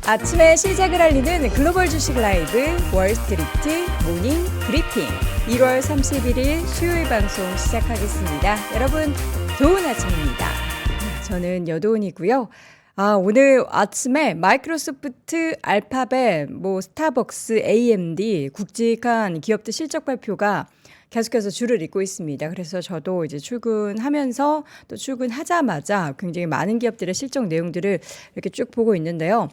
아침에 시작을 알리는 글로벌 주식 라이브 월스트리트 모닝 브리핑 1월 31일 수요일 방송 시작하겠습니다. 여러분 좋은 아침입니다. 저는 여도은이고요. 오늘 아침에 마이크로소프트, 알파벳, 스타벅스, AMD 굵직한 기업들 실적 발표가 계속해서 줄을 잇고 있습니다. 그래서 저도 이제 출근하면서 또 출근하자마자 굉장히 많은 기업들의 실적 내용들을 이렇게 쭉 보고 있는데요.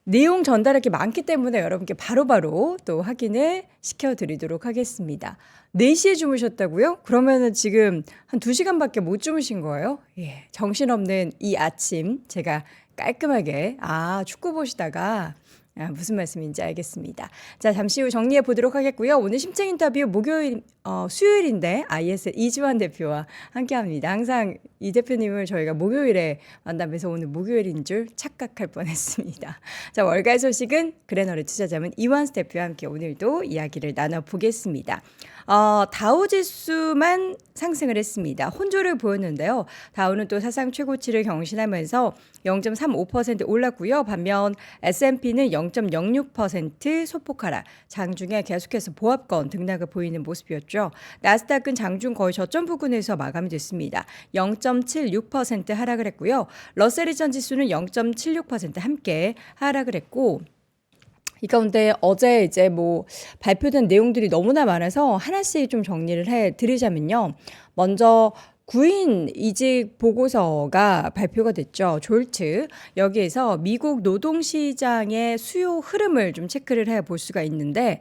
내용 전달할 게 많기 때문에 여러분께 바로바로 또 확인을 시켜드리도록 하겠습니다. 4시에 주무셨다고요? 그러면은 지금 한 2시간밖에 못 주무신 거예요? 예, 정신없는 이 아침 제가 깔끔하게 축구 보시다가 무슨 말씀인지 알겠습니다. 자, 잠시 후 정리해 보도록 하겠고요. 오늘 심층 인터뷰 수요일인데 IS 이지환 대표와 함께합니다. 항상 이 대표님을 저희가 목요일에 만나면서 오늘 목요일인 줄 착각할 뻔했습니다. 자, 월가의 소식은 그래너리 투자자문 이완수 대표와 함께 오늘도 이야기를 나눠보겠습니다. 다우지수만 상승을 했습니다. 혼조를 보였는데요. 다우는 또 사상 최고치를 경신하면서 0.35% 올랐고요. 반면 S&P는 0.06% 소폭 하락, 장중에 계속해서 보합권 등락을 보이는 모습이었죠. 나스닥은 장중 거의 저점 부근에서 마감이 됐습니다. 0.76% 하락을 했고요. 러셀 2000 지수는 0.76% 함께 하락을 했고, 이 가운데 어제 이제 발표된 내용들이 너무나 많아서 하나씩 좀 정리를 해 드리자면요. 먼저 구인 이직 보고서가 발표가 됐죠. 졸트. 여기에서 미국 노동시장의 수요 흐름을 좀 체크를 해볼 수가 있는데,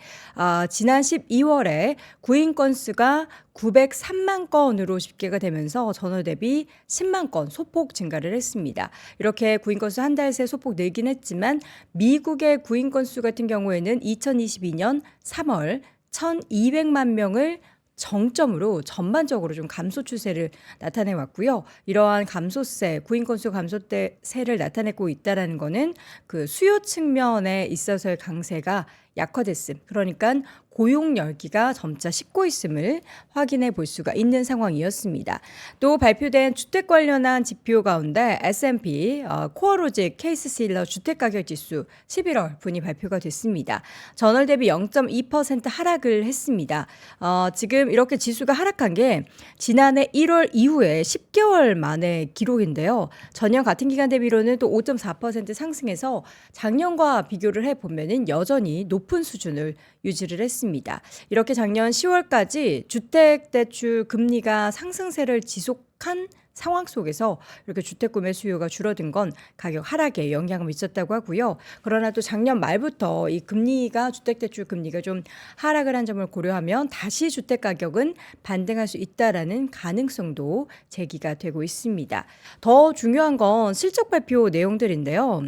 지난 12월에 구인 건수가 903만 건으로 집계가 되면서 전월 대비 10만 건 소폭 증가를 했습니다. 이렇게 구인 건수 한 달 새 소폭 늘긴 했지만 미국의 구인 건수 같은 경우에는 2022년 3월 1,200만 명을 정점으로 전반적으로 좀 감소 추세를 나타내 왔고요. 이러한 감소세, 구인 건수 감소세를 나타내고 있다는 거는 그 수요 측면에 있어서의 강세가 약화됐음. 그러니까 고용 열기가 점차 식고 있음을 확인해 볼 수가 있는 상황이었습니다. 또 발표된 주택 관련한 지표 가운데 S&P 코어로직 케이스실러 주택가격지수 11월 분이 발표가 됐습니다. 전월 대비 0.2% 하락을 했습니다. 지금 이렇게 지수가 하락한 게 지난해 1월 이후에 10개월 만의 기록인데요. 전년 같은 기간 대비로는 또 5.4% 상승해서 작년과 비교를 해보면 여전히 높은 수준을 유지를 했습니다. 이렇게 작년 10월까지 주택대출 금리가 상승세를 지속한 상황 속에서 이렇게 주택 구매 수요가 줄어든 건 가격 하락에 영향을 미쳤다고 하고요. 그러나 또 작년 말부터 이 주택대출 금리가 좀 하락을 한 점을 고려하면 다시 주택 가격은 반등할 수 있다라는 가능성도 제기가 되고 있습니다. 더 중요한 건 실적 발표 내용들인데요.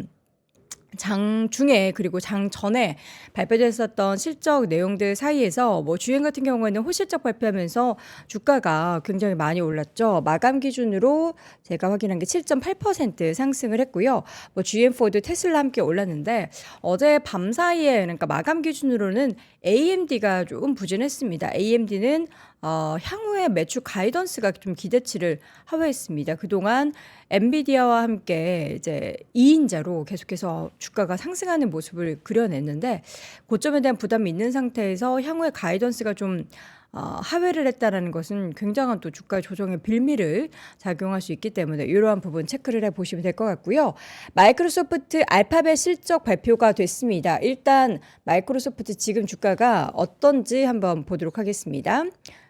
장 중에 그리고 장 전에 발표됐었던 실적 내용들 사이에서 주행 같은 경우에는 호실적 발표하면서 주가가 굉장히 많이 올랐죠. 마감 기준으로 제가 확인한 게 7.8% 상승을 했고요. GM 포드, 테슬라 함께 올랐는데 어제 밤 사이에 그러니까 마감 기준으로는 AMD가 조금 부진했습니다. AMD는 향후의 매출 가이던스가 좀 기대치를 하회했습니다. 그동안 엔비디아와 함께 이제 2인자로 계속해서 주가가 상승하는 모습을 그려냈는데 고점에 대한 부담이 있는 상태에서 향후의 가이던스가 좀 하회를 했다는 것은 굉장한 또 주가 조정의 빌미를 작용할 수 있기 때문에 이러한 부분 체크를 해보시면 될 것 같고요. 마이크로소프트 알파벳 실적 발표가 됐습니다. 일단 마이크로소프트 지금 주가가 어떤지 한번 보도록 하겠습니다.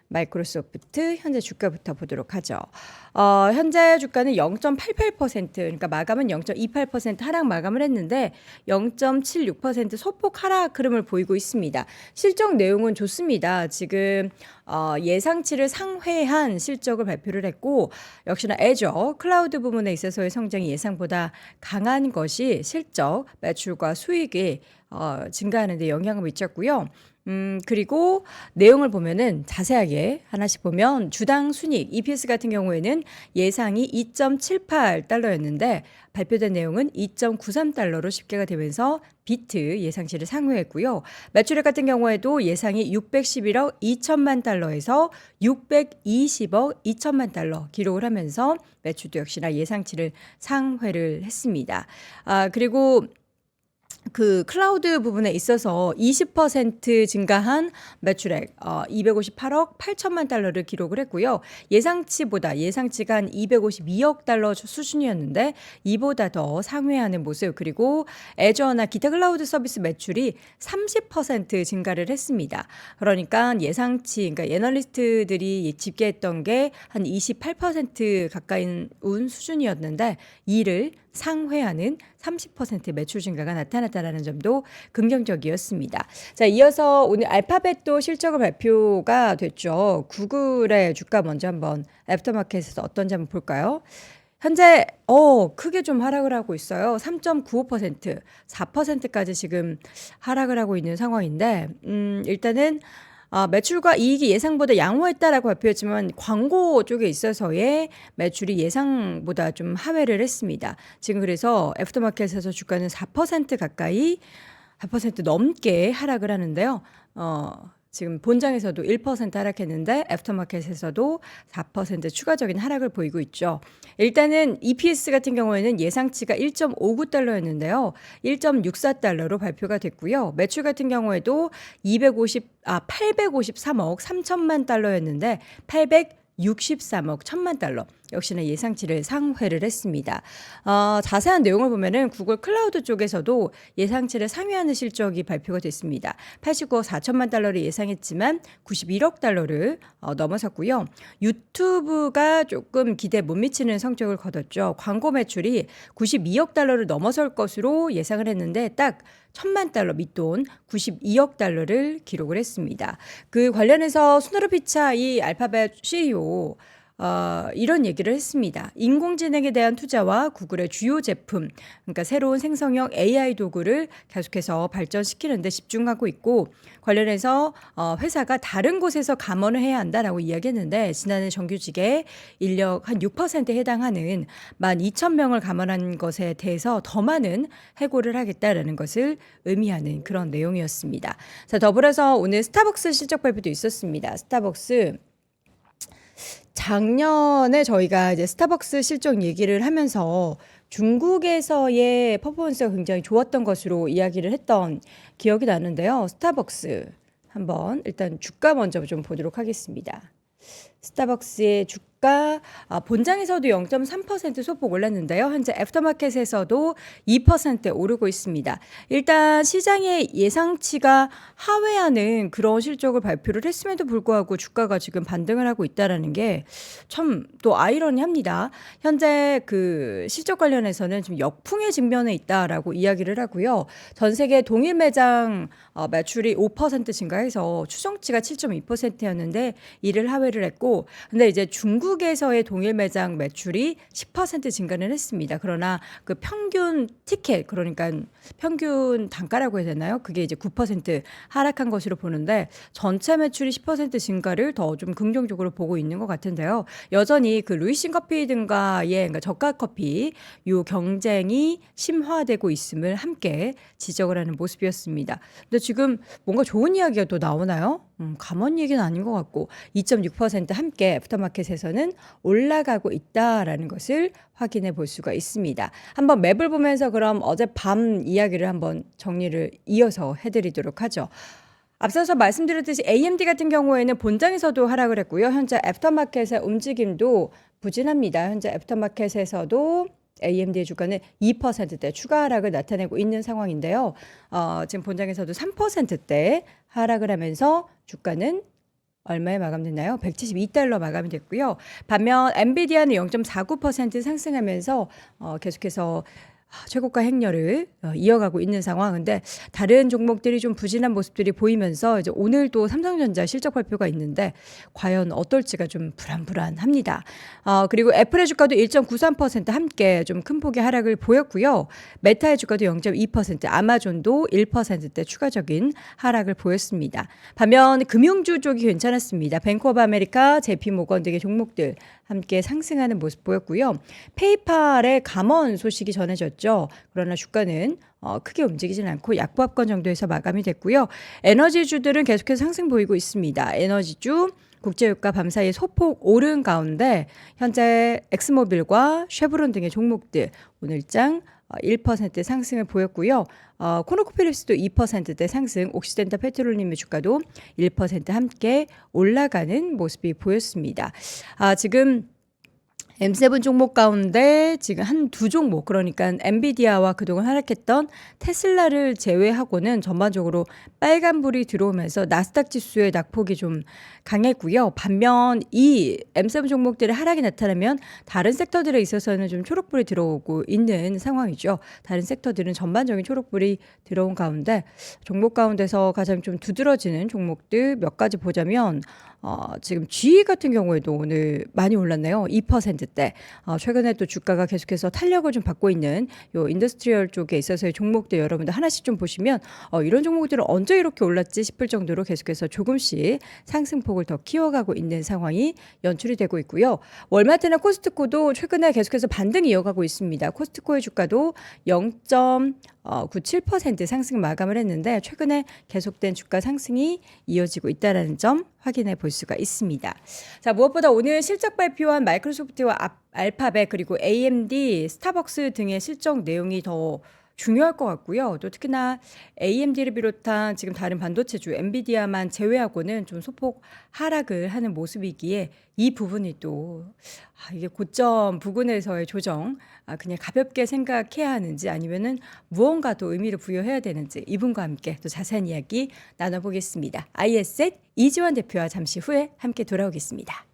마이크로소프트 현재 주가부터 보도록 하죠. 현재 주가는 0.88% 그러니까 마감은 0.28% 하락 마감을 했는데 0.76% 소폭 하락 흐름을 보이고 있습니다. 실적 내용은 좋습니다. 지금 예상치를 상회한 실적을 발표를 했고 역시나 애저 클라우드 부분에 있어서의 성장이 예상보다 강한 것이 실적 매출과 수익이 증가하는 데 영향을 미쳤고요. 그리고 내용을 보면은 자세하게 하나씩 보면 주당 순이익 EPS 같은 경우에는 예상이 2.78달러였는데 발표된 내용은 2.93달러로 집계가 되면서 비트 예상치를 상회했고요. 매출액 같은 경우에도 예상이 611억 2천만 달러에서 620억 2천만 달러 기록을 하면서 매출도 역시나 예상치를 상회를 했습니다. 그리고 그 클라우드 부분에 있어서 20% 증가한 매출액 258억 8천만 달러를 기록을 했고요. 예상치가 한 252억 달러 수준이었는데 이보다 더 상회하는 모습, 그리고 애저나 기타 클라우드 서비스 매출이 30% 증가를 했습니다. 그러니까 그러니까 애널리스트들이 집계했던 게 한 28% 가까이 운 수준이었는데 이를 상회하는 30% 매출 증가가 나타났다는 점도 긍정적이었습니다. 자, 이어서 오늘 알파벳도 실적을 발표가 됐죠. 구글의 주가 먼저 한번 애프터마켓에서 어떤지 한번 볼까요? 현재 크게 좀 하락을 하고 있어요. 3.95%, 4%까지 지금 하락을 하고 있는 상황인데 일단은 매출과 이익이 예상보다 양호했다라고 발표했지만 광고 쪽에 있어서의 매출이 예상보다 좀 하회를 했습니다. 지금 그래서 애프터마켓에서 주가는 4% 가까이 4% 넘게 하락을 하는데요. 지금 본장에서도 1% 하락했는데 애프터마켓에서도 4% 추가적인 하락을 보이고 있죠. 일단은 EPS 같은 경우에는 예상치가 1.59달러였는데요. 1.64달러로 발표가 됐고요. 매출 같은 경우에도 853억 3천만 달러였는데 863억 1천만 달러. 역시나 예상치를 상회를 했습니다. 자세한 내용을 보면은 구글 클라우드 쪽에서도 예상치를 상회하는 실적이 발표가 됐습니다. 89억 4천만 달러를 예상했지만 91억 달러를 넘어섰고요. 유튜브가 조금 기대에 못 미치는 성적을 거뒀죠. 광고 매출이 92억 달러를 넘어설 것으로 예상을 했는데 딱 1천만 달러 밑돈 92억 달러를 기록을 했습니다. 그 관련해서 수너르 피차이 알파벳 CEO 이런 얘기를 했습니다. 인공지능에 대한 투자와 구글의 주요 제품, 그러니까 새로운 생성형 AI 도구를 계속해서 발전시키는 데 집중하고 있고 관련해서 회사가 다른 곳에서 감원을 해야 한다라고 이야기했는데 지난해 정규직의 인력 한 6%에 해당하는 12,000명을 감원한 것에 대해서 더 많은 해고를 하겠다라는 것을 의미하는 그런 내용이었습니다. 자, 더불어서 오늘 스타벅스 실적 발표도 있었습니다. 스타벅스 작년에 저희가 이제 스타벅스 실적 얘기를 하면서 중국에서의 퍼포먼스가 굉장히 좋았던 것으로 이야기를 했던 기억이 나는데요. 스타벅스 한번 일단 주가 먼저 좀 보도록 하겠습니다. 스타벅스의 주가 본장에서도 0.3% 소폭 올랐는데요. 현재 애프터마켓에서도 2% 오르고 있습니다. 일단 시장의 예상치가 하회하는 그런 실적을 발표를 했음에도 불구하고 주가가 지금 반등을 하고 있다는 게 참 또 아이러니합니다. 현재 그 실적 관련해서는 좀 역풍의 직면에 있다라고 이야기를 하고요. 전 세계 동일 매장 매출이 5% 증가해서 추정치가 7.2%였는데 이를 하회를 했고 근데 이제 중국에서의 동일 매장 매출이 10% 증가는 했습니다. 그러나 그 평균 티켓, 그러니까 평균 단가라고 해야 되나요? 그게 이제 9% 하락한 것으로 보는데 전체 매출이 10% 증가를 더 좀 긍정적으로 보고 있는 것 같은데요. 여전히 그 루이신 커피 등과의 그러니까 저가 커피 요 경쟁이 심화되고 있음을 함께 지적을 하는 모습이었습니다. 근데 지금 뭔가 좋은 이야기가 또 나오나요? 감원 얘기는 아닌 것 같고 2.6% 함께 애프터마켓에서는 올라가고 있다라는 것을 확인해 볼 수가 있습니다. 한번 맵을 보면서 그럼 어젯밤 이야기를 한번 정리를 이어서 해드리도록 하죠. 앞서서 말씀드렸듯이 AMD 같은 경우에는 본장에서도 하락을 했고요. 현재 애프터마켓의 움직임도 부진합니다. 현재 애프터마켓에서도 AMD의 주가는 2%대 추가 하락을 나타내고 있는 상황인데요. 지금 본장에서도 3%대 하락을 하면서 주가는 얼마에 마감됐나요? 172달러 마감이 됐고요. 반면 엔비디아는 0.49% 상승하면서 계속해서 최고가 행렬을 이어가고 있는 상황. 근데 다른 종목들이 좀 부진한 모습들이 보이면서 이제 오늘도 삼성전자 실적 발표가 있는데 과연 어떨지가 좀 불안합니다. 그리고 애플의 주가도 1.93% 함께 좀 큰 폭의 하락을 보였고요. 메타의 주가도 0.2%, 아마존도 1%대 추가적인 하락을 보였습니다. 반면 금융주 쪽이 괜찮았습니다. 뱅크 오브 아메리카, JP모건 등의 종목들 함께 상승하는 모습 보였고요. 페이팔의 감원 소식이 전해졌죠. 그러나 주가는 크게 움직이진 않고 약보합권 정도에서 마감이 됐고요. 에너지주들은 계속해서 상승 보이고 있습니다. 에너지주 국제유가 밤사이 소폭 오른 가운데 현재 엑스모빌과 쉐브론 등의 종목들 오늘장 1% 상승을 보였고요. 코노코필립스도 2%대 상승, 옥시덴탈 페트롤리움 주가도 1% 함께 올라가는 모습이 보였습니다. 지금 M7 종목 가운데 지금 한 두 종목, 그러니까 엔비디아와 그동안 하락했던 테슬라를 제외하고는 전반적으로 빨간불이 들어오면서 나스닥 지수의 낙폭이 좀 강했고요. 반면 이 M7 종목들의 하락이 나타나면 다른 섹터들에 있어서는 좀 초록불이 들어오고 있는 상황이죠. 다른 섹터들은 전반적인 초록불이 들어온 가운데 종목 가운데서 가장 좀 두드러지는 종목들 몇 가지 보자면 지금 GE 같은 경우에도 오늘 많이 올랐네요. 2%대. 최근에 또 주가가 계속해서 탄력을 좀 받고 있는 요 인더스트리얼 쪽에 있어서의 종목들 여러분들 하나씩 좀 보시면 이런 종목들은 언제 이렇게 올랐지 싶을 정도로 계속해서 조금씩 상승폭을 더 키워가고 있는 상황이 연출이 되고 있고요. 월마트나 코스트코도 최근에 계속해서 반등이 이어가고 있습니다. 코스트코의 주가도 0.97% 상승 마감을 했는데 최근에 계속된 주가 상승이 이어지고 있다는 점 확인해 볼 수가 있습니다. 자, 무엇보다 오늘 실적 발표한 마이크로소프트와 알파벳 그리고 AMD, 스타벅스 등의 실적 내용이 더 중요할 것 같고요. 또 특히나 AMD를 비롯한 지금 다른 반도체주 엔비디아만 제외하고는 좀 소폭 하락을 하는 모습이기에 이 부분이 또 이게 고점 부근에서의 조정 그냥 가볍게 생각해야 하는지 아니면은 무언가 더 의미를 부여해야 되는지 이분과 함께 또 자세한 이야기 나눠보겠습니다. IS셋 이지원 대표와 잠시 후에 함께 돌아오겠습니다.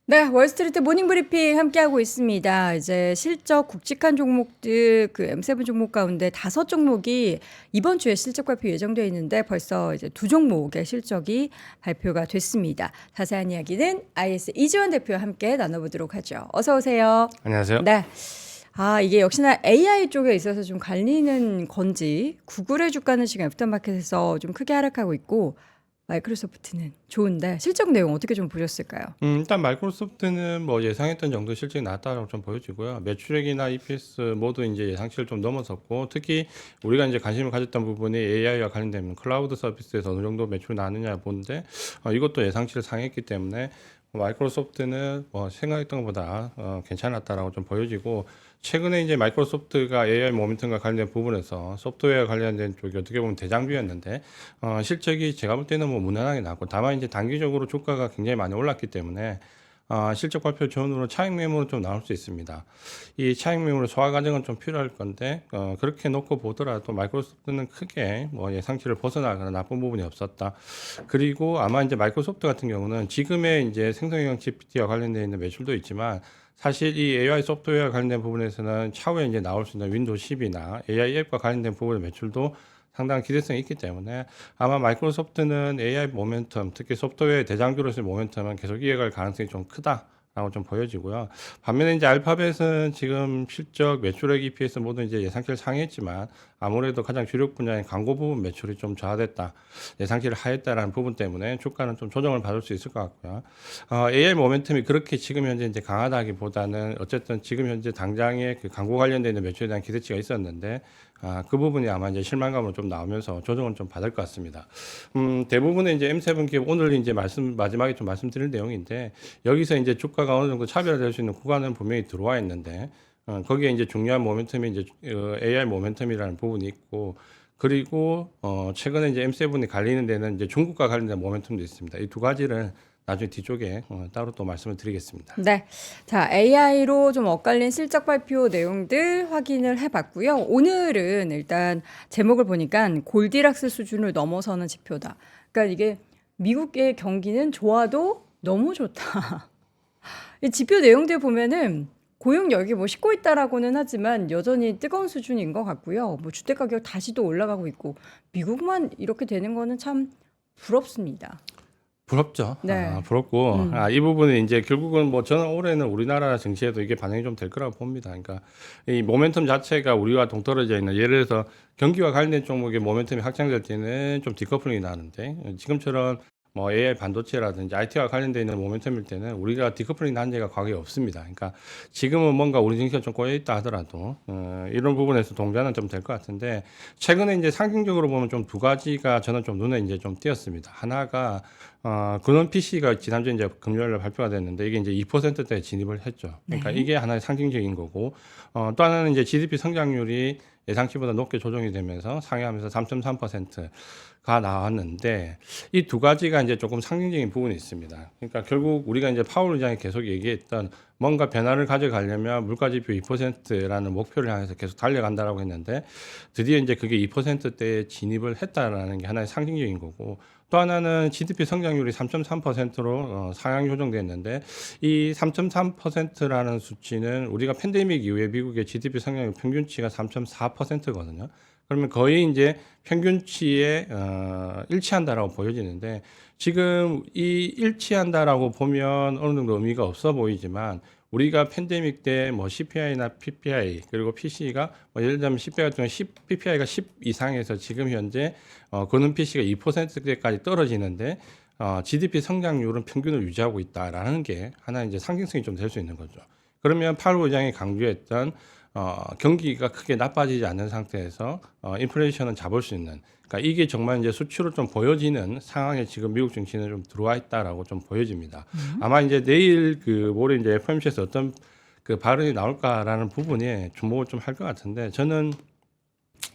네, 월스트리트 모닝 브리핑 함께하고 있습니다. 이제 실적 굵직한 종목들 그 M7 종목 가운데 5종목이 이번 주에 실적 발표 예정되어 있는데 벌써 이제 2종목의 실적이 발표가 됐습니다. 자세한 이야기는 IS 이지원 대표와 함께 나눠보도록 하죠. 어서 오세요. 안녕하세요. 네. 이게 역시나 AI 쪽에 있어서 좀 갈리는 건지 구글의 주가는 지금 애프터마켓에서 좀 크게 하락하고 있고 마이크로소프트는 좋은데 실적 내용 어떻게 좀 보셨을까요? 일단 마이크로소프트는 뭐 예상했던 정도 실적이 나왔다고 좀 보여지고요. 매출액이나 EPS 모두 이제 예상치를 좀 넘어섰고, 특히 우리가 이제 관심을 가졌던 부분이 AI와 관련된 클라우드 서비스에서 어느 정도 매출이 나느냐 보는데, 이것도 예상치를 상회했기 때문에 마이크로소프트는 뭐 생각했던 것보다 괜찮았다라고 좀 보여지고, 최근에 이제 마이크로소프트가 AI 모멘텀과 관련된 부분에서 소프트웨어 관련된 쪽이 어떻게 보면 대장주였는데 실적이 제가 볼 때는 뭐 무난하게 나왔고, 다만 이제 단기적으로 주가가 굉장히 많이 올랐기 때문에 실적 발표 전후로 차익 매물은 좀 나올 수 있습니다. 이 차익 매물 소화 과정은 좀 필요할 건데 그렇게 놓고 보더라도 마이크로소프트는 크게 뭐 예상치를 벗어나거나 나쁜 부분이 없었다. 그리고 아마 이제 마이크로소프트 같은 경우는 지금의 이제 생성형 GPT와 관련되어 있는 매출도 있지만, 사실 이 AI 소프트웨어 관련된 부분에서는 차후에 이제 나올 수 있는 윈도우 10이나 AI 앱과 관련된 부분의 매출도 상당한 기대성이 있기 때문에 아마 마이크로소프트는 AI 모멘텀, 특히 소프트웨어 대장주로서의 모멘텀은 계속 이어갈 가능성이 좀 크다라고 좀 보여지고요. 반면에 이제 알파벳은 지금 실적, 매출액, EPS 모두 이제 예상치를 상회했지만 아무래도 가장 주력 분야인 광고 부분 매출이 좀 저하됐다, 예상치를 하했다라는 부분 때문에 주가는 좀 조정을 받을 수 있을 것 같고요. AI 모멘텀이 그렇게 지금 현재 이제 강하다기보다는 어쨌든 지금 현재 당장의 그 광고 관련된 있는 매출에 대한 기대치가 있었는데 그 부분이 아마 이제 실망감으로 좀 나오면서 조정을 좀 받을 것 같습니다. 대부분의 이제 M7 기업 오늘 이제 마지막에 좀 말씀드릴 내용인데, 여기서 이제 주가가 어느 정도 차별화될 수 있는 구간은 분명히 들어와 있는데 거기에 이제 중요한 모멘텀이 이제 AI 모멘텀이라는 부분이 있고, 그리고 최근에 이제 M7이 갈리는 데는 이제 중국과 관련된 모멘텀도 있습니다. 이 두 가지를 나중에 뒤쪽에 따로 또 말씀을 드리겠습니다. 네. 자, AI로 좀 엇갈린 실적 발표 내용들 확인을 해봤고요. 오늘은 일단 제목을 보니까 골디락스 수준을 넘어서는 지표다. 그러니까 이게 미국의 경기는 좋아도 너무 좋다. 이 지표 내용들 보면은 고용 여기 뭐 싣고 있다라고는 하지만 여전히 뜨거운 수준인 것 같고요. 뭐 주택 가격 다시 또 올라가고 있고 미국만 이렇게 되는 거는 참 부럽습니다. 부럽죠. 네. 부럽고, 이 부분은 이제 결국은 뭐 저는 올해는 우리나라 증시에도 이게 반영이 좀 될 거라고 봅니다. 그러니까 이 모멘텀 자체가 우리와 동떨어져 있는, 예를 들어서 경기와 관련된 종목의 모멘텀이 확장될 때는 좀 디커플링이 나는데 지금처럼 뭐 AI 반도체라든지 IT와 관련되어 있는 모멘텀일 때는 우리가 디커플링 단계가 과거에 없습니다. 그러니까 지금은 뭔가 우리 증시가 좀 꼬여 있다 하더라도 이런 부분에서 동반은 좀 될 것 같은데 최근에 이제 상징적으로 보면 좀 두 가지가 저는 좀 눈에 이제 좀 띄었습니다. 하나가 근원 PC가 지난주에 이제 금요일에 발표가 됐는데 이게 이제 2%대에 진입을 했죠. 그러니까 네. 이게 하나의 상징적인 거고 또 하나는 이제 GDP 성장률이 예상치보다 높게 조정이 되면서 상회하면서 3.3%가 나왔는데 이 두 가지가 이제 조금 상징적인 부분이 있습니다. 그러니까 결국 우리가 이제 파월 의장이 계속 얘기했던 뭔가 변화를 가져가려면 물가지표 2%라는 목표를 향해서 계속 달려간다라고 했는데 드디어 이제 그게 2%대에 진입을 했다라는 게 하나의 상징적인 거고 또 하나는 GDP 성장률이 3.3%로 상향 조정됐는데 이 3.3%라는 수치는 우리가 팬데믹 이후에 미국의 GDP 성장률 평균치가 3.4%거든요. 그러면 거의 이제 평균치에 일치한다라고 보여지는데 지금 이 일치한다라고 보면 어느 정도 의미가 없어 보이지만 우리가 팬데믹 때 뭐 CPI나 PPI 그리고 PC가 뭐 예를 들면 CPI 같은 경우 10, PPI가 10 이상에서 지금 현재 그는 PC가 2%대까지 떨어지는데 GDP 성장률은 평균을 유지하고 있다라는 게 하나 이제 상징성이 좀 될 수 있는 거죠. 그러면 파월 의장이 강조했던 경기가 크게 나빠지지 않는 상태에서 인플레이션은 잡을 수 있는 그러니까 이게 정말 이제 수치로 좀 보여지는 상황에 지금 미국 증시는 좀 들어와 있다라고 좀 보여집니다. 아마 이제 내일 그 모레 이제 FOMC에서 어떤 그 발언이 나올까라는 부분에 주목을 좀 할 것 같은데 저는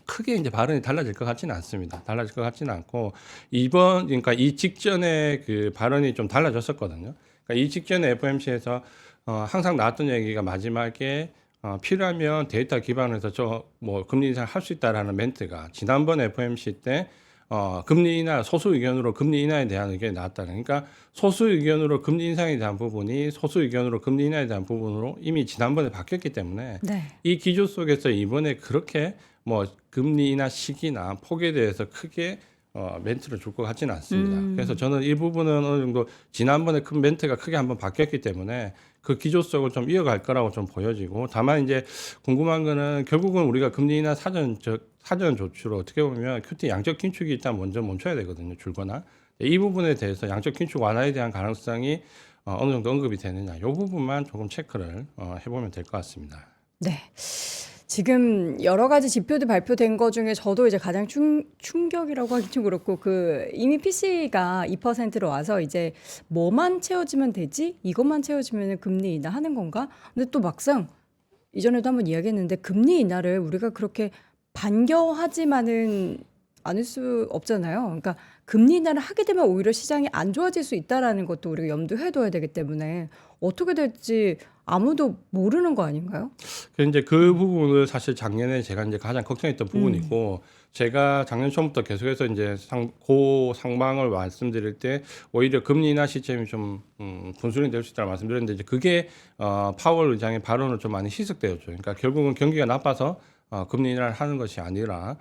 크게 이제 발언이 달라질 것 같지는 않습니다. 달라질 것 같지는 않고 그러니까 이 직전에 그 발언이 좀 달라졌었거든요. 그러니까 이 직전에 FOMC에서 항상 나왔던 얘기가 마지막에 필요하면 데이터 기반에서 저 뭐 금리 인상을 할 수 있다라는 멘트가 지난번 FOMC 때 금리 인하 소수 의견으로 금리 인하에 대한 의견이 나왔다는 그러니까 소수 의견으로 금리 인상에 대한 부분이 소수 의견으로 금리 인하에 대한 부분으로 이미 지난번에 바뀌었기 때문에 네. 이 기조 속에서 이번에 그렇게 뭐 금리 인하 시기나 폭에 대해서 크게 멘트를 줄 것 같지는 않습니다. 그래서 저는 이 부분은 어느 정도 지난번에 큰 멘트가 크게 한번 바뀌었기 때문에 그 기조 속을 좀 이어갈 거라고 좀 보여지고 다만 이제 궁금한 거는 결국은 우리가 금리 인하 사전 조치로 어떻게 보면 QT 양적 긴축이 일단 먼저 멈춰야 되거든요. 줄거나 이 부분에 대해서 양적 긴축 완화에 대한 가능성이 어느 정도 언급이 되느냐 이 부분만 조금 체크를 해보면 될 것 같습니다. 네. 지금 여러 가지 지표도 발표된 것 중에 저도 이제 가장 충격이라고 하긴 좀 그렇고 그 이미 PC가 2%로 와서 이제 뭐만 채워지면 되지? 이것만 채워지면 금리 인하하는 건가? 근데 또 막상 이전에도 한번 이야기했는데 금리 인하를 우리가 그렇게 반겨하지만은 않을 수 없잖아요. 그러니까 금리 인하를 하게 되면 오히려 시장이 안 좋아질 수 있다라는 것도 우리가 염두해 둬야 되기 때문에 어떻게 될지 아무도 모르는 거 아닌가요? 이제 그 부분을 사실 작년에 제가 이제 가장 걱정했던 부분이고 제가 작년 초부터 계속해서 이제 상방을 말씀드릴 때 오히려 금리 인하 시점이 좀 분수령이 될 수 있다고 말씀드렸는데 이제 그게 파월 의장의 발언을 좀 많이 희석되었죠. 그러니까 결국은 경기가 나빠서 금리 인하를 하는 것이 아니라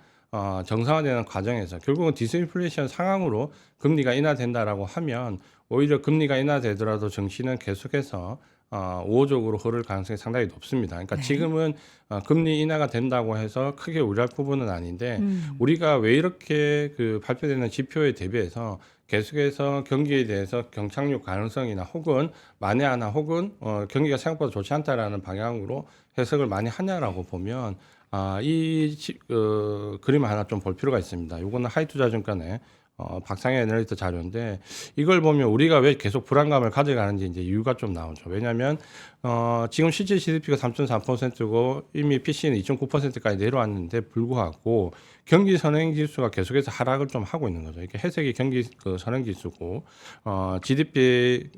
정상화되는 과정에서 결국은 디스인플레이션 상황으로 금리가 인하된다라고 하면 오히려 금리가 인하되더라도 증시는 계속해서 우호적으로 흐를 가능성이 상당히 높습니다. 그러니까 네. 지금은 금리 인하가 된다고 해서 크게 우려할 부분은 아닌데 우리가 왜 이렇게 그 발표되는 지표에 대비해서 계속해서 경기에 대해서 경착륙 가능성이나 혹은 만회하나 혹은 경기가 생각보다 좋지 않다라는 방향으로 해석을 많이 하냐라고 보면 그림을 하나 좀 볼 필요가 있습니다. 이거는 하이투자증권의 박상현 애널리스트 자료인데 이걸 보면 우리가 왜 계속 불안감을 가져가는지 이제 이유가 좀 나오죠. 왜냐하면 지금 실제 GDP가 3.4%고 이미 PC는 2.9%까지 내려왔는데 불구하고 경기 선행 지수가 계속해서 하락을 좀 하고 있는 거죠. 이게 회색이 경기 그 선행 지수고 GDP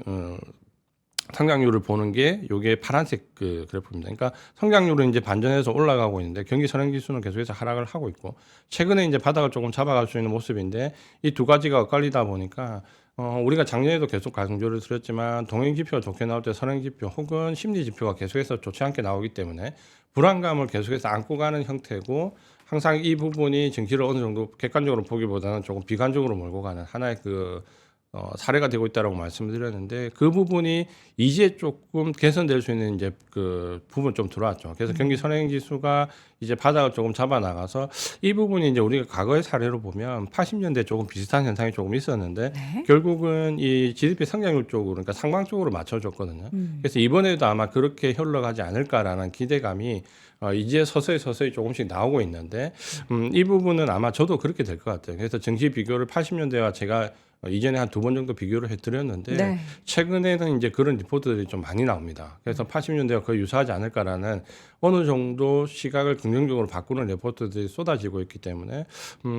성장률을 보는 게 요게 파란색 그 그래프입니다. 그러니까 성장률은 이제 반전해서 올라가고 있는데 경기 선행 지수는 계속해서 하락을 하고 있고 최근에 이제 바닥을 조금 잡아갈 수 있는 모습인데 이 두 가지가 엇갈리다 보니까 우리가 작년에도 계속 강조를 드렸지만 동행 지표가 좋게 나올 때 선행 지표 혹은 심리 지표가 계속해서 좋지 않게 나오기 때문에 불안감을 계속해서 안고 가는 형태고 항상 이 부분이 증시를 어느 정도 객관적으로 보기보다는 조금 비관적으로 몰고 가는 하나의 그 사례가 되고 있다라고 말씀을 드렸는데 그 부분이 이제 조금 개선될 수 있는 이제 그 부분 좀 들어왔죠. 그래서 경기 선행 지수가 이제 바닥을 조금 잡아 나가서 이 부분이 이제 우리가 과거의 사례로 보면 80년대 조금 비슷한 현상이 조금 있었는데 네. 결국은 이 GDP 성장률 쪽으로 그러니까 상방 쪽으로 맞춰줬거든요. 그래서 이번에도 아마 그렇게 흘러가지 않을까라는 기대감이 이제 서서히 조금씩 나오고 있는데 이 부분은 아마 저도 그렇게 될 것 같아요. 그래서 증시 비교를 80년대와 제가 이전에 한 2번 정도 비교를 해드렸는데 네. 최근에는 이제 그런 리포트들이 좀 많이 나옵니다. 그래서 80년대와 거의 유사하지 않을까라는 어느 정도 시각을 긍정적으로 바꾸는 리포트들이 쏟아지고 있기 때문에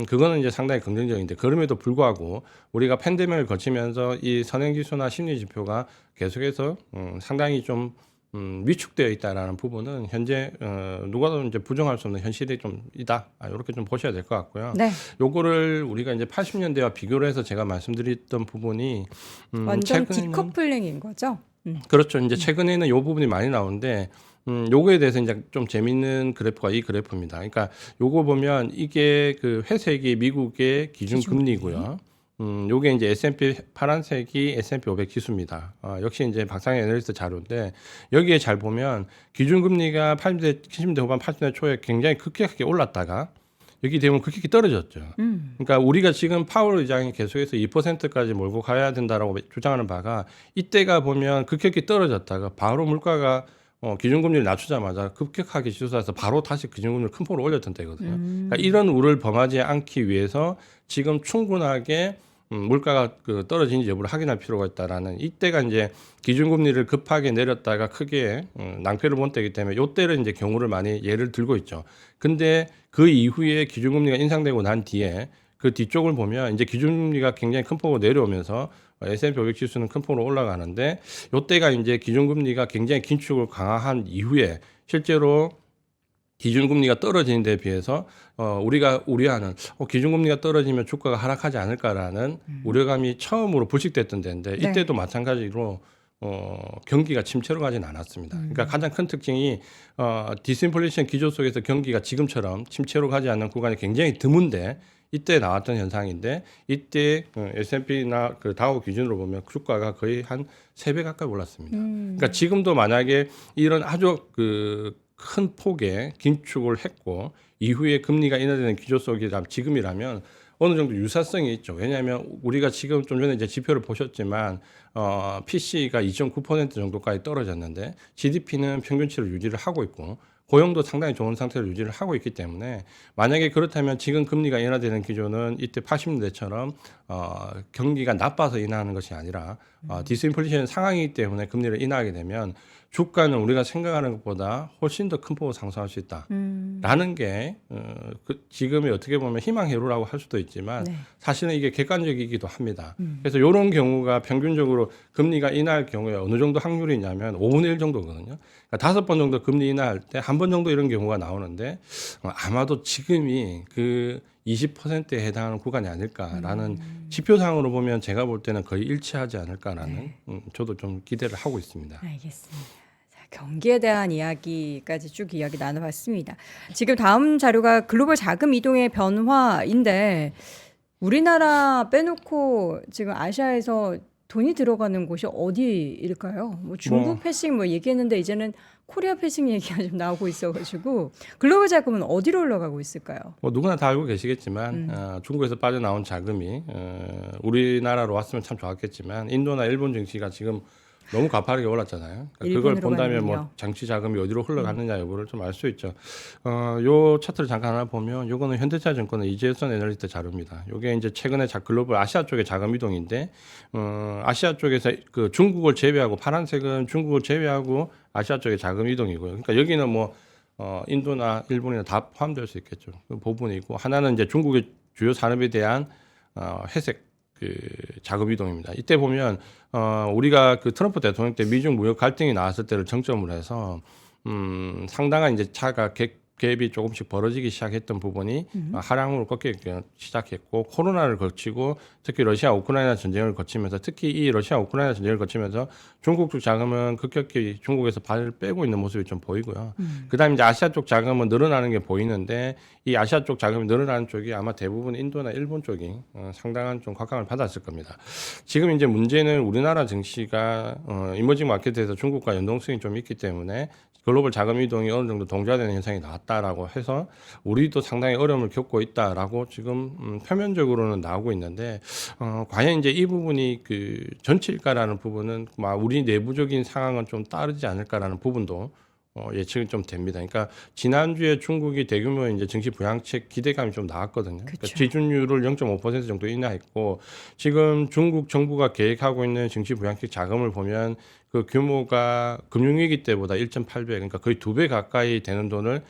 그거는 이제 상당히 긍정적인데 그럼에도 불구하고 우리가 팬데믹을 거치면서 이 선행지수나 심리지표가 계속해서 상당히 좀 위축되어 있다라는 부분은 현재 누가도 이제 부정할 수 없는 현실이 좀 있다. 이렇게 좀 보셔야 될 것 같고요. 네. 요거를 우리가 이제 80년대와 비교를 해서 제가 말씀드렸던 부분이 완전 최근에는- 디커플링인 거죠. 그렇죠. 이제 최근에는 요 부분이 많이 나오는데 요거에 대해서 이제 좀 재밌는 그래프가 이 그래프입니다. 그러니까 요거 보면 이게 그 회색이 미국의 기준 금리고요. 요게 이제 S&P 파란색이 S&P 500 지수입니다. 역시 이제 박상현 애널리스트 자료인데 여기에 잘 보면 기준금리가 70대 후반 80대 초에 굉장히 급격하게 올랐다가 여기 되면 급격히 떨어졌죠. 그러니까 우리가 지금 파월 의장이 계속해서 2%까지 몰고 가야 된다라고 주장하는 바가 이때가 보면 급격히 떨어졌다가 바로 물가가 기준금리를 낮추자마자 급격하게 치솟아서 바로 다시 기준금리를 큰 폭으로 올렸던 때거든요. 그러니까 이런 우를 범하지 않기 위해서 지금 충분하게 물가가 떨어진지 여부를 확인할 필요가 있다라는 이때가 이제 기준금리를 급하게 내렸다가 크게 낭패를 본 때이기 때문에 이때를 이제 경우를 많이 예를 들고 있죠. 근데 그 이후에 기준금리가 인상되고 난 뒤에 그 뒤쪽을 보면 이제 기준금리가 굉장히 큰 폭으로 내려오면서 S&P 500 지수는 큰 폭으로 올라가는데 이때가 이제 기준금리가 굉장히 긴축을 강화한 이후에 실제로 기준금리가 떨어지는 데 비해서 우리가 우려하는 기준금리가 떨어지면 주가가 하락하지 않을까라는 우려감이 처음으로 불식됐던 데인데 이때도 마찬가지로 경기가 침체로 가진 않았습니다. 그러니까 가장 큰 특징이 디스인플레이션 기조 속에서 경기가 지금처럼 침체로 가지 않는 구간이 굉장히 드문데 이때 나왔던 현상인데 이때 S&P나 그 다우 기준으로 보면 주가가 거의 한 3배 가까이 올랐습니다. 그러니까 지금도 만약에 이런 아주 큰 폭의 긴축을 했고 이후에 금리가 인하되는 기조 속이라면 지금이라면 어느 정도 유사성이 있죠. 왜냐하면 우리가 지금 좀 전에 이제 지표를 보셨지만 PC가 2.9% 정도까지 떨어졌는데 GDP는 평균치를 유지를 하고 있고 고용도 상당히 좋은 상태를 유지를 하고 있기 때문에 만약에 그렇다면 지금 금리가 인하되는 기조는 이때 80년대처럼 경기가 나빠서 인하하는 것이 아니라 디스인플레이션 상황이기 때문에 금리를 인하하게 되면 주가는 우리가 생각하는 것보다 훨씬 더 큰 폭으로 상승할 수 있다라는 게 지금이 어떻게 보면 희망회로라고 할 수도 있지만 네. 사실은 이게 객관적이기도 합니다. 그래서 이런 경우가 평균적으로 금리가 인하할 경우에 어느 정도 확률이 있냐면 5분의 1 정도거든요. 그러니까 5번 정도 금리 인하할 때 한 번 정도 이런 경우가 나오는데 아마도 지금이 그 20%에 해당하는 구간이 아닐까라는 지표상으로 보면 제가 볼 때는 거의 일치하지 않을까라는 저도 좀 기대를 하고 있습니다. 알겠습니다. 자, 경기에 대한 이야기까지 쭉 이야기 나눠봤습니다. 지금 다음 자료가 글로벌 자금 이동의 변화인데 우리나라 빼놓고 지금 아시아에서 돈이 들어가는 곳이 어디일까요? 뭐 중국 패싱 뭐 얘기했는데 이제는 코리아 패싱 얘기가 좀 나오고 있어가지고 글로벌 자금은 어디로 올라가고 있을까요? 뭐 누구나 다 알고 계시겠지만 중국에서 빠져나온 자금이 우리나라로 왔으면 참 좋았겠지만 인도나 일본 증시가 지금 너무 가파르게 올랐잖아요. 그러니까 그걸 일본으로 본다면 가는군요. 뭐 장치 자금이 어디로 흘러갔느냐 여부를 좀 알 수 있죠. 요 차트를 잠깐 하나 보면 요거는 현대차증권의 이재선 애널리스트 자료입니다. 요게 이제 최근에 글로벌 아시아 쪽의 자금 이동인데 아시아 쪽에서 그 중국을 제외하고 파란색은 중국을 제외하고 아시아 쪽의 자금 이동이고요. 그러니까 여기는 뭐 인도나 일본이나 다 포함될 수 있겠죠. 그 부분이고 하나는 이제 중국의 주요 산업에 대한 회색 그 자금 이동입니다. 이때 보면 우리가 그 트럼프 대통령 때 미중 무역 갈등이 나왔을 때를 정점으로 해서 상당한 이제 차가 갭이 조금씩 벌어지기 시작했던 부분이 하락으로 꺾이기 시작했고 코로나를 거치고 특히 러시아 우크라이나 전쟁을 거치면서 특히 이 러시아 우크라이나 전쟁을 거치면서 중국 쪽 자금은 급격히 중국에서 발을 빼고 있는 모습이 좀 보이고요. 그다음에 이제 아시아 쪽 자금은 늘어나는 게 보이는데 이 아시아 쪽 자금이 늘어나는 쪽이 아마 대부분 인도나 일본 쪽이 상당한 좀 곽강을 받았을 겁니다. 지금 이제 문제는 우리나라 증시가 이머징 마켓에서 중국과 연동성이 좀 있기 때문에 글로벌 자금 이동이 어느 정도 동조화되는 현상이 나왔다라고 해서 우리도 상당히 어려움을 겪고 있다라고 지금 표면적으로는 나오고 있는데 과연 이제 이 부분이 그 전체일까라는 부분은 우리 내부적인 상황은 좀 따르지 않을까라는 부분도 예측이 좀 됩니다. 그러니까 지난주에 중국이 대규모 이제 증시 부양책 기대감이 좀 나왔거든요. 그러니까 지준율을 0.5% 정도 인하했고 지금 중국 정부가 계획하고 있는 증시 부양책 자금을 보면 그 규모가 금융위기 때보다 1.8배, 그러니까 거의 2배 가까이 되는 돈을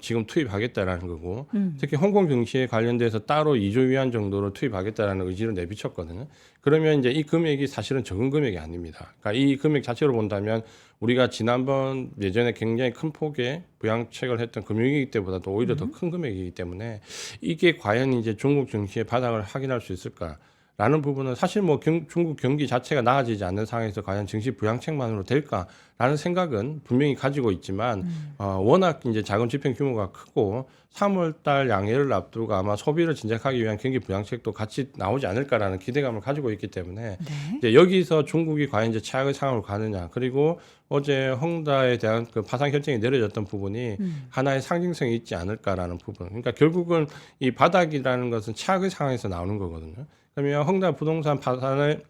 지금 투입하겠다라는 거고 특히 홍콩 증시에 관련돼서 따로 2조 위안 정도로 투입하겠다라는 의지를 내비쳤거든요. 그러면 이제 이 금액이 사실은 적은 금액이 아닙니다. 그러니까 이 금액 자체로 본다면 우리가 지난번 예전에 굉장히 큰 폭의 부양책을 했던 금융위기 때보다도 오히려 더 큰 금액이기 때문에 이게 과연 이제 중국 증시의 바닥을 확인할 수 있을까? 라는 부분은 사실 뭐 중국 경기 자체가 나아지지 않는 상황에서 과연 증시 부양책만으로 될까라는 생각은 분명히 가지고 있지만 워낙 이제 자금 집행 규모가 크고 3월달 양해를 앞두고 아마 소비를 진작하기 위한 경기 부양책도 같이 나오지 않을까라는 기대감을 가지고 있기 때문에 이제 여기서 중국이 과연 이제 최악의 상황으로 가느냐 그리고 어제 헝다에 대한 그 파산 결정이 내려졌던 부분이 하나의 상징성이 있지 않을까라는 부분. 그러니까 결국은 이 바닥이라는 것은 최악의 상황에서 나오는 거거든요. 그러면 헝다 부동산 파산을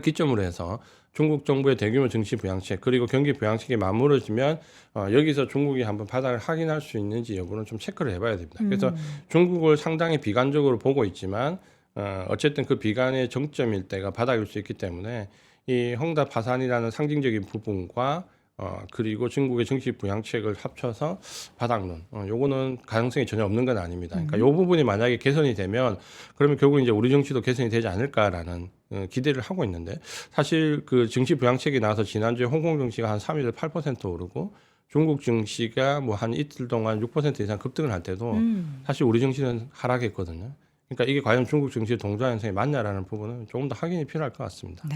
기점으로 해서 중국 정부의 대규모 증시 부양책 그리고 경기 부양책이 맞물어지면 여기서 중국이 한번 바닥을 확인할 수 있는지 여부는 좀 체크를 해봐야 됩니다. 그래서 중국을 상당히 비관적으로 보고 있지만 어쨌든 그 비관의 정점일 때가 바닥일 수 있기 때문에 이 헝다 파산이라는 상징적인 부분과 그리고 중국의 증시 부양책을 합쳐서 바닥론, 요거는 가능성이 전혀 없는 건 아닙니다. 그러니까 요 부분이 만약에 개선이 되면 그러면 결국 이제 우리 증시도 개선이 되지 않을까라는 기대를 하고 있는데 사실 그 증시 부양책이 나와서 지난주에 홍콩 증시가 한 3일 8% 오르고 중국 증시가 뭐 한 이틀 동안 6% 이상 급등을 할 때도 사실 우리 증시는 하락했거든요. 그러니까 이게 과연 중국 증시의 동조화 현상이 맞냐라는 부분은 조금 더 확인이 필요할 것 같습니다. 네.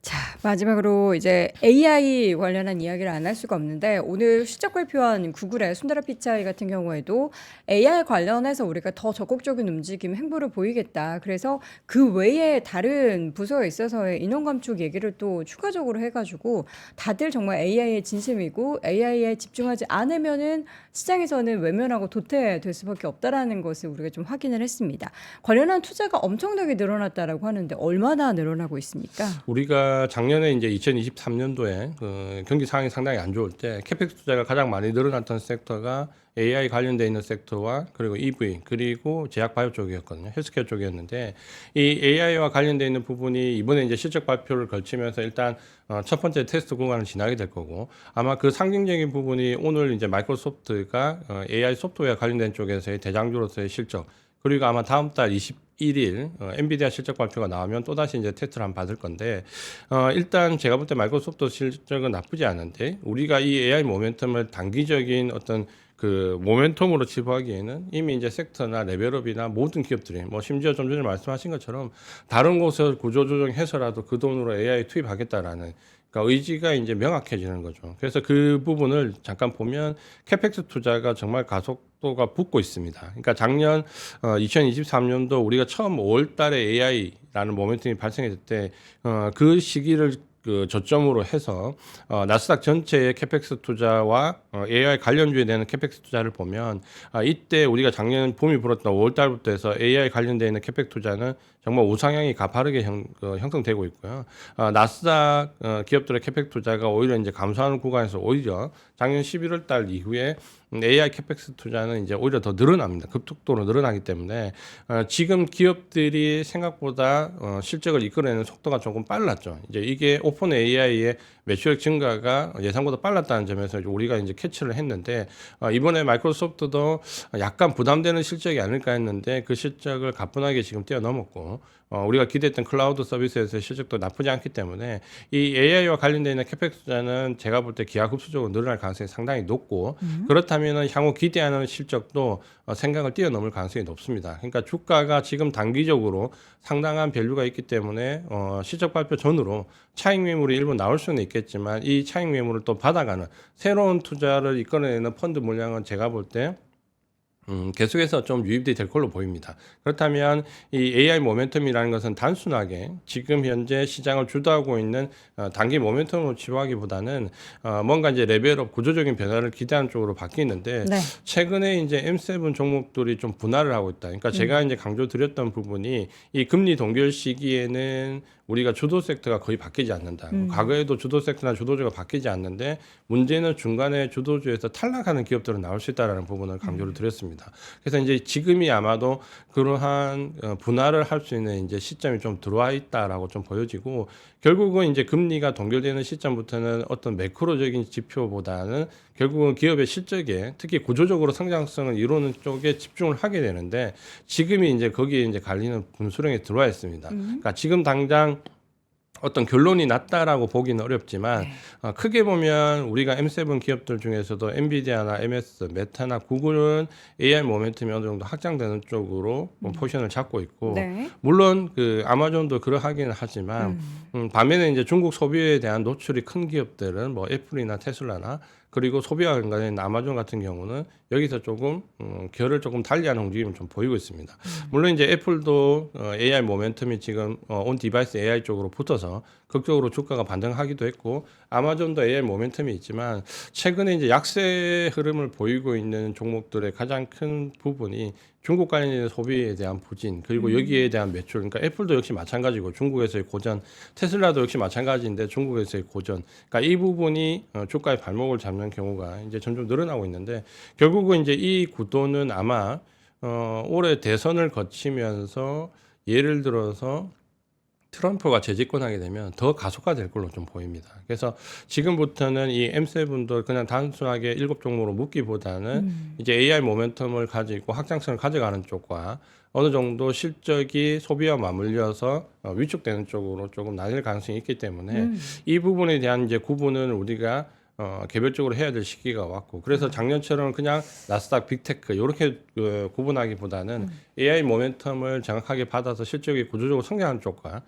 자, 마지막으로 이제 AI 관련한 이야기를 안 할 수가 없는데 오늘 실적 발표한 구글의 순다라 피차이 같은 경우에도 AI 관련해서 우리가 더 적극적인 움직임 행보를 보이겠다. 그래서 그 외에 다른 부서에 있어서의 인원 감축 얘기를 또 추가적으로 해가지고 다들 정말 AI에 진심이고 AI에 집중하지 않으면은 시장에서는 외면하고 도태될 수밖에 없다라는 것을 우리가 좀 확인을 했습니다. 관련한 투자가 엄청나게 늘어났다라고 하는데 얼마나 늘어나고 있습니까? 우리가 작년에 이제 2023년도에 그 경기 상황이 상당히 안 좋을 때 캐펙스 투자가 가장 많이 늘어났던 섹터가 AI 관련돼 있는 섹터와 그리고 EV 그리고 제약 바이오 쪽이었거든요. 헬스케어 쪽이었는데 이 AI와 관련돼 있는 부분이 이번에 이제 실적 발표를 걸치면서 일단 첫 번째 테스트 구간을 지나게 될 거고 아마 그 상징적인 부분이 오늘 이제 마이크로소프트가 AI 소프트웨어 관련된 쪽에서의 대장주로서의 실적 그리고 아마 다음 달 21일 엔비디아 실적 발표가 나오면 또다시 이제 테스트를 한번 받을 건데 일단 제가 볼 때 마이크로소프트 실적은 나쁘지 않은데 우리가 이 AI 모멘텀을 단기적인 어떤 그 모멘텀으로 치부하기에는 이미 이제 섹터나 레벨업이나 모든 기업들이 뭐 심지어 좀 전에 말씀하신 것처럼 다른 곳에서 구조조정해서라도 그 돈으로 AI 투입하겠다라는 그러니까 의지가 이제 명확해지는 거죠. 그래서 그 부분을 잠깐 보면 캐펙스 투자가 정말 가속도가 붙고 있습니다. 그러니까 작년 2023년도 우리가 처음 5월 달에 AI라는 모멘텀이 발생했을 때 그 시기를 그 저점으로 해서 나스닥 전체의 캐펙스 투자와 AI 관련주에 대한 캐펙스 투자를 보면 이때 우리가 작년 봄이 불었던 5월 달부터 해서 AI 관련되어 있는 캐펙 투자는 정말 우상향이 가파르게 형성되고 있고요. 나스닥 기업들의 캐펙 투자가 오히려 이제 감소하는 구간에서 오히려 작년 11월 달 이후에 AI 캐펙스 투자는 이제 오히려 더 늘어납니다. 급속도로 늘어나기 때문에 지금 기업들이 생각보다 실적을 이끌어내는 속도가 조금 빨랐죠. 이제 이게 오픈 AI의 매출액 증가가 예상보다 빨랐다는 점에서 우리가 이제 캐치를 했는데 이번에 마이크로소프트도 약간 부담되는 실적이 아닐까 했는데 그 실적을 가뿐하게 지금 뛰어넘었고 우리가 기대했던 클라우드 서비스에서의 실적도 나쁘지 않기 때문에 이 AI와 관련되어 있는 캐펙 투자는 제가 볼 때 기하급수적으로 늘어날 가능성이 상당히 높고 그렇다면 향후 기대하는 실적도 생각을 뛰어넘을 가능성이 높습니다. 그러니까 주가가 지금 단기적으로 상당한 밸류가 있기 때문에 실적 발표 전으로 차익 매물이 일부 나올 수는 있겠지만 이 차익 매물을 또 받아가는 새로운 투자를 이끌어내는 펀드 물량은 제가 볼때 계속해서 좀 유입이 될 걸로 보입니다. 그렇다면 이 AI 모멘텀이라는 것은 단순하게 지금 현재 시장을 주도하고 있는 단기 모멘텀으로 치부하기보다는 뭔가 이제 레벨업 구조적인 변화를 기대하는 쪽으로 바뀌는데 네. 최근에 이제 M7 종목들이 좀 분할을 하고 있다. 그러니까 제가 이제 강조드렸던 부분이 이 금리 동결 시기에는 우리가 주도 섹터가 거의 바뀌지 않는다. 과거에도 주도 섹터나 주도주가 바뀌지 않는데 문제는 중간에 주도주에서 탈락하는 기업들은 나올 수 있다라는 부분을 강조를 드렸습니다. 그래서 이제 지금이 아마도 그러한 분할을 할 수 있는 이제 시점이 좀 들어와 있다라고 좀 보여지고 결국은 이제 금리가 동결되는 시점부터는 어떤 매크로적인 지표보다는 결국은 기업의 실적에 특히 구조적으로 성장성을 이루는 쪽에 집중을 하게 되는데 지금이 이제 거기에 이제 갈리는 분수령에 들어와 있습니다. 그러니까 지금 당장 어떤 결론이 났다라고 보기는 어렵지만 크게 보면 우리가 M7 기업들 중에서도 엔비디아나 MS, 메타나 구글은 AI 모멘텀이 어느 정도 확장되는 쪽으로 포지션을 잡고 있고 네. 물론 그 아마존도 그러하기는 하지만 반면에 이제 중국 소비에 대한 노출이 큰 기업들은 뭐 애플이나 테슬라나 그리고 소비와 관련된 아마존 같은 경우는 여기서 조금 결을 조금 달리하는 움직임을 좀 보이고 있습니다. 물론 이제 애플도 AI 모멘텀이 지금 온 디바이스 AI 쪽으로 붙어서 극적으로 주가가 반등하기도 했고 아마존도 AI 모멘텀이 있지만 최근에 이제 약세 흐름을 보이고 있는 종목들의 가장 큰 부분이 중국 관련된 소비에 대한 부진 그리고 여기에 대한 매출 그러니까 애플도 역시 마찬가지고 중국에서의 고전 테슬라도 역시 마찬가지인데 중국에서의 고전 그러니까 이 부분이 주가의 발목을 잡는 경우가 이제 점점 늘어나고 있는데 결국은 이제 이 구도는 아마 올해 대선을 거치면서 예를 들어서 트럼프가 재집권하게 되면 더 가속화될 걸로 좀 보입니다. 그래서 지금부터는 이 M7도 그냥 단순하게 7종목으로 묶기보다는 이제 AI 모멘텀을 가지고 확장성을 가져가는 쪽과 어느 정도 실적이 소비와 맞물려서 위축되는 쪽으로 조금 나뉠 가능성이 있기 때문에 이 부분에 대한 이제 구분은 우리가 개별적으로 해야 될 시기가 왔고 그래서 작년처럼 그냥 나스닥 빅테크 이렇게 구분하기보다는 AI 모멘텀을 정확하게 받아서 실적이 구조적으로 성장하는 쪽과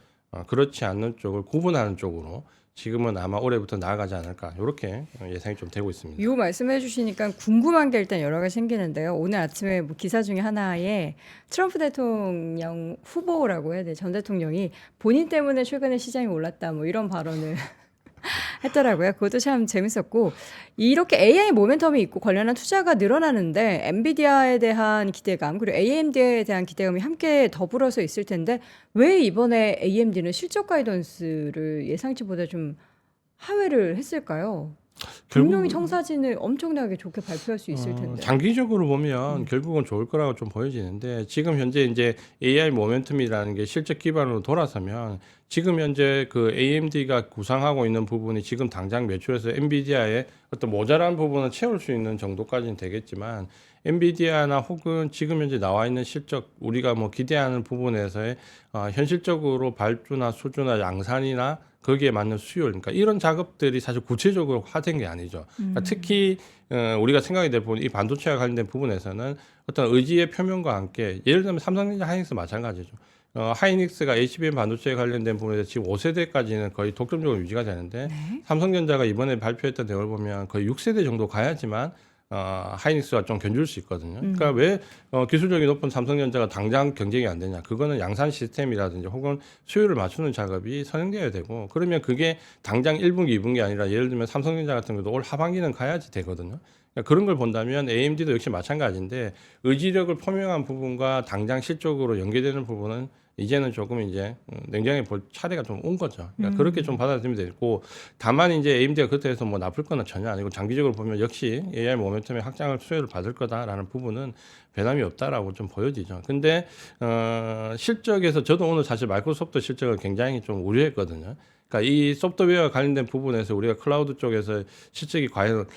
그렇지 않는 쪽을 구분하는 쪽으로 지금은 아마 올해부터 나아가지 않을까 이렇게 예상이 좀 되고 있습니다. 이 말씀해 주시니까 궁금한 게 일단 여러 가지 생기는데요. 오늘 아침에 뭐 기사 중에 하나에 트럼프 대통령 후보라고 해야 돼. 전 대통령이 본인 때문에 최근에 시장이 올랐다 뭐 이런 발언을 했더라고요. 그것도 참 재밌었고 이렇게 AI 모멘텀이 있고 관련한 투자가 늘어나는데 엔비디아에 대한 기대감 그리고 AMD에 대한 기대감이 함께 더불어서 있을 텐데 왜 이번에 AMD는 실적 가이던스를 예상치보다 좀 하회를 했을까요? 분명히 청사진을 엄청나게 좋게 발표할 수 있을 텐데. 장기적으로 보면 결국은 좋을 거라고 좀 보여지는데 지금 현재 이제 AI 모멘텀이라는 게 실적 기반으로 돌아서면 지금 현재 그 AMD가 구상하고 있는 부분이 지금 당장 매출에서 엔비디아의 어떤 모자란 부분을 채울 수 있는 정도까지는 되겠지만 엔비디아나 혹은 지금 현재 나와 있는 실적 우리가 뭐 기대하는 부분에서의 현실적으로 발주나 수주나 양산이나 거기에 맞는 수율, 그러니까 이런 작업들이 사실 구체적으로 화된 게 아니죠. 그러니까 특히 우리가 생각이 될 부분, 이 반도체와 관련된 부분에서는 어떤 의지의 표명과 함께 예를 들면 삼성전자, 하이닉스 마찬가지죠. 하이닉스가 HBM 반도체에 관련된 부분에서 지금 5세대까지는 거의 독점적으로 유지가 되는데 삼성전자가 이번에 발표했던 내용을 보면 거의 6세대 정도 가야지만 하이닉스가 좀 견줄 수 있거든요. 그러니까 왜 기술력이 높은 삼성전자가 당장 경쟁이 안 되냐? 그거는 양산 시스템이라든지 혹은 수요를 맞추는 작업이 선행되어야 되고 그러면 그게 당장 1분기, 2분기 아니라 예를 들면 삼성전자 같은 것도 올 하반기는 가야지 되거든요. 그러니까 그런 걸 본다면 AMD도 역시 마찬가지인데 의지력을 표명한 부분과 당장 실적으로 연계되는 부분은 이제는 조금 이제 냉정히 볼 차례가 좀 온 거죠. 그러니까 그렇게 좀 받아들이면 되고 다만 이제 AMD가 그렇게 해서 뭐 나쁠 건 전혀 아니고 장기적으로 보면 역시 AI 모멘텀의 확장을 수혜를 받을 거다라는 부분은 변함이 없다라고 좀 보여지죠. 근데 실적에서 저도 오늘 사실 마이크로소프트 실적을 굉장히 좀 우려했거든요. 그러니까 이 소프트웨어 관련된 부분에서 우리가 클라우드 쪽에서 실적이 과연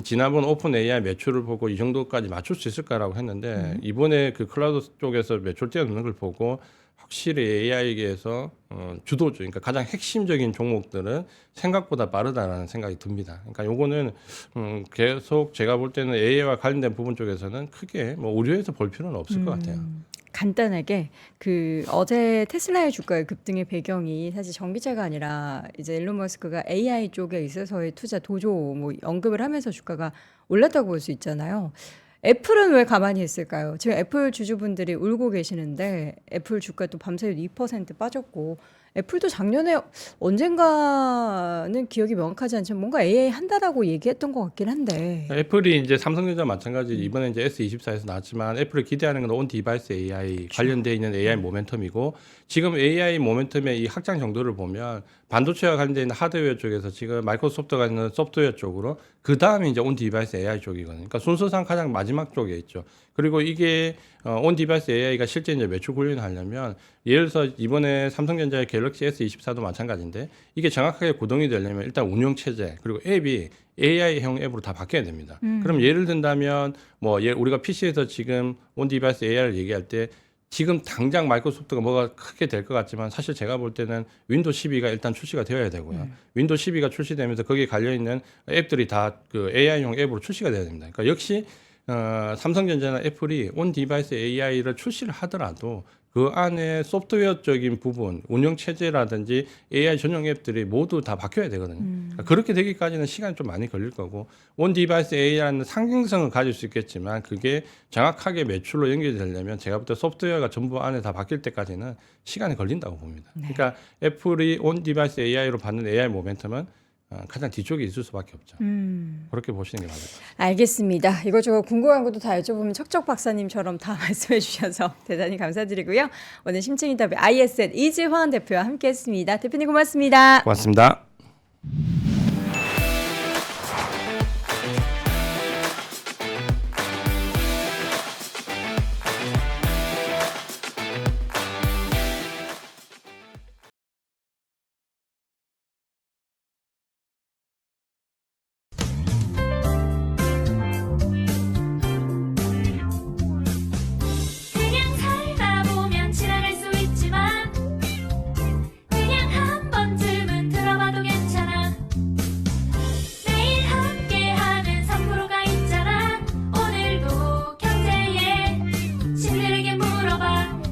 지난번 오픈 AI 매출을 보고 이 정도까지 맞출 수 있을까라고 했는데 이번에 그 클라우드 쪽에서 매출 뛰어넘는 걸 보고 확실히 AI계에서 주도주, 그러니까 가장 핵심적인 종목들은 생각보다 빠르다라는 생각이 듭니다. 그러니까 요거는 계속 제가 볼 때는 AI와 관련된 부분 쪽에서는 크게 뭐 우려해서 볼 필요는 없을 것 같아요. 간단하게 그 어제 테슬라의 주가의 급등의 배경이 사실 전기차가 아니라 이제 일론 머스크가 AI 쪽에 있어서의 투자 도조 뭐 언급을 하면서 주가가 올랐다고 볼 수 있잖아요. 애플은 왜 가만히 있을까요? 지금 애플 주주분들이 울고 계시는데 애플 주가 또 밤새 2% 빠졌고 애플도 작년에 언젠가는 기억이 명확하지 않지만 뭔가 AI 한다라고 얘기했던 것 같긴 한데 애플이 이제 삼성전자 마찬가지 이번에 이제 S24에서 나왔지만 애플을 기대하는 건 온 디바이스 AI 관련돼 있는 AI 모멘텀이고 지금 AI 모멘텀의 이 확장 정도를 보면 반도체와 관련돼 있는 하드웨어 쪽에서 지금 마이크로소프트가 있는 소프트웨어 쪽으로 그 다음에 이제 온 디바이스 AI 쪽이거든요. 그러니까 순서상 가장 마지막 쪽에 있죠. 그리고 이게 온 디바이스 AI가 실제 이제 매출 구현을 하려면 예를 들어서 이번에 삼성전자의 갤럭시 S24도 마찬가지인데 이게 정확하게 구동이 되려면 일단 운영 체제 그리고 앱이 AI형 앱으로 다 바뀌어야 됩니다. 그럼 예를 든다면 뭐 우리가 PC에서 지금 온 디바이스 AI를 얘기할 때 지금 당장 마이크로소프트가 뭐가 크게 될 것 같지만 사실 제가 볼 때는 윈도우 12가 일단 출시가 되어야 되고요. 윈도우 12가 출시되면서 거기에 관련 있는 앱들이 다 그 AI용 앱으로 출시가 돼야 됩니다. 그러니까 역시 삼성전자나 애플이 온 디바이스 AI를 출시를 하더라도 그 안에 소프트웨어적인 부분, 운영 체제라든지 AI 전용 앱들이 모두 다 바뀌어야 되거든요. 그러니까 그렇게 되기까지는 시간이 좀 많이 걸릴 거고 온 디바이스 AI라는 상징성을 가질 수 있겠지만 그게 정확하게 매출로 연결되려면 제가 볼 때 소프트웨어가 전부 안에 다 바뀔 때까지는 시간이 걸린다고 봅니다. 네. 그러니까 애플이 온 디바이스 AI로 받는 AI 모멘텀은 가장 뒤쪽에 있을 수밖에 없죠. 그렇게 보시는 게 맞을 것 같아요. 알겠습니다. 이것저것 궁금한 것도 다 여쭤보면 척척 박사님처럼 다 말씀해 주셔서 대단히 감사드리고요. 오늘 심층 인터뷰 ISN 이지환 대표와 함께했습니다. 대표님 고맙습니다. 고맙습니다.